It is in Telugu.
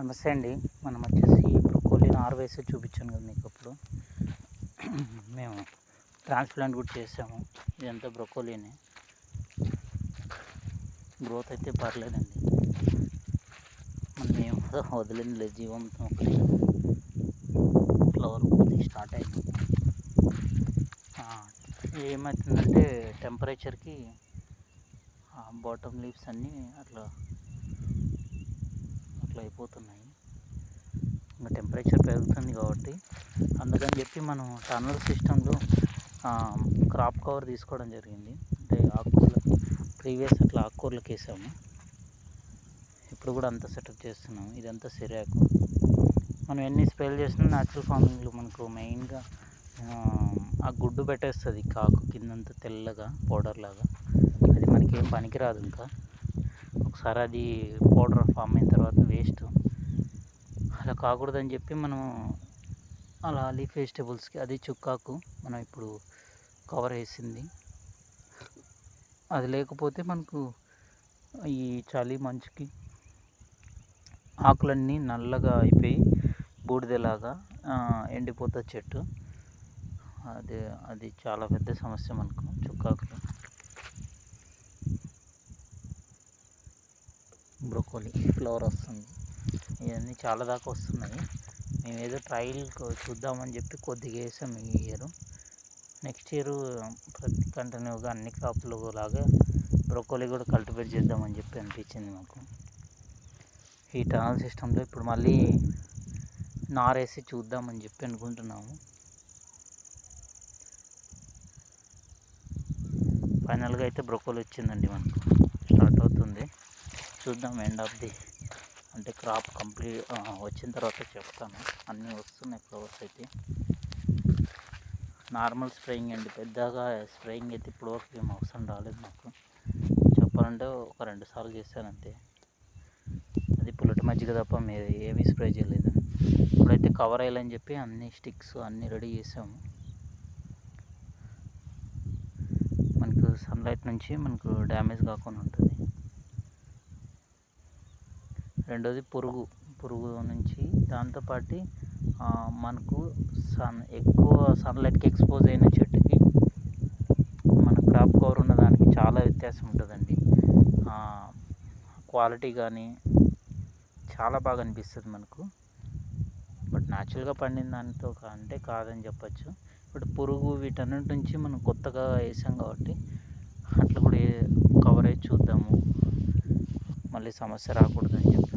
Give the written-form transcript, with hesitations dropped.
నమస్తే అండి. మనం వచ్చేసి బ్రొకోలీ నారు వేసి చూపించాను కదా మీకు అప్పుడు. మేము ట్రాన్స్ప్లాంట్ కూడా చేసాము. ఇదంతా బ్రొకోలీనే. గ్రోత్ అయితే పర్లేదండి. మనం ఏం వదిలింది లేదు, జీవంతో ఒకటి ఫ్లవర్ స్టార్ట్ అయింది. ఏమవుతుందంటే టెంపరేచర్కి బాటమ్ లీవ్స్ అన్నీ అట్లా అయిపోతున్నాయి. ఇంకా టెంపరేచర్ పెరుగుతుంది కాబట్టి అందుకని చెప్పి మనం టన్నల్ సిస్టంలో క్రాప్ కవర్ తీసుకోవడం జరిగింది. అంటే ఆకుకూరలకు ప్రీవియస్ అట్లా ఆకుకూరలకు వేసాము. ఇప్పుడు కూడా అంతా సెటప్ చేస్తున్నాము. ఇదంతా సిరాకు. మనం ఎన్ని స్ప్రేలు చేసినా న్యాచురల్ ఫార్మింగ్లో మనకు మెయిన్గా ఆ గుడ్డు పెట్టేస్తుంది కాకు కిందంతా తెల్లగా పౌడర్ లాగా. అది మనకి ఏం పనికిరాదు. ఇంకా ఒకసారి అది పౌడర్ ఫామ్ అయిన తర్వాత వేస్ట్. అలా కాకూడదని చెప్పి మనం అలా లీఫ్ వెజిటేబుల్స్కి అది చుక్కాకు మనం ఇప్పుడు కవర్ వేసింది. అది లేకపోతే మనకు ఈ చలి మంచుకి ఆకులన్నీ నల్లగా అయిపోయి బూడిదలాగా ఎండిపోతుంది చెట్టు. అది చాలా పెద్ద సమస్య మనకు చుక్కాకులు. బ్రొకోలీ ఫ్లవర్ వస్తుంది. ఇవన్నీ చాలా దాకా వస్తున్నాయి. మేము ఏదో ట్రయల్ చూద్దామని చెప్పి కొద్దిగా వేసాము ఈ ఇయర్. నెక్స్ట్ ఇయర్ ప్రతి కంటిన్యూగా అన్ని క్రాప్లు లాగా బ్రొకోలీ కూడా కల్టివేట్ చేద్దామని చెప్పి అనిపించింది మాకు. ఈ టనల్ సిస్టంలో ఇప్పుడు మళ్ళీ నారేసి చూద్దామని చెప్పి అనుకుంటున్నాము. ఫైనల్గా అయితే బ్రొకోలీ వచ్చిందండి, మనకు స్టార్ట్ అవుతుంది. చూద్దాం ఎండ్ ఆఫ్ ది అంటే క్రాప్ కంప్లీట్ వచ్చిన తర్వాత చెప్తాను. అన్నీ వస్తున్నాయి ఫ్లవర్స్ అయితే. నార్మల్ స్ప్రేయింగ్ అండి, పెద్దగా స్ప్రేయింగ్ అయితే ఇప్పటివరకు ఏం అవసరం రాలేదు నాకు. చెప్పాలంటే ఒక 2 సార్లు చేశాను అంతే. అది పుల్లటి మజ్జిగ తప్ప ఏమీ స్ప్రే చేయలేదు. ఇప్పుడైతే కవర్ అయ్యాలని చెప్పి అన్ని స్టిక్స్ అన్నీ రెడీ చేసాము. మనకు సన్లైట్ నుంచి మనకు డ్యామేజ్ కాకుండా ఉంటుంది. రెండోది పురుగు నుంచి. దాంతోపాటు మనకు ఎక్కువ సన్లైట్కి ఎక్స్పోజ్ అయిన చెట్టుకి మన క్రాప్ కవర్ ఉన్న దానికి చాలా వ్యత్యాసం ఉంటుందండి. క్వాలిటీ కానీ చాలా బాగా అనిపిస్తుంది మనకు. బట్ న్యాచురల్గా పండిన దానితో అంటే కాదని చెప్పచ్చు. బట్ పురుగు వీటన్నిటి నుంచి మనం కొత్తగా వేసాం కాబట్టి అట్లా కూడా కవరేజ్ చూద్దాము, మళ్ళీ సమస్య రాకూడదని చెప్పి.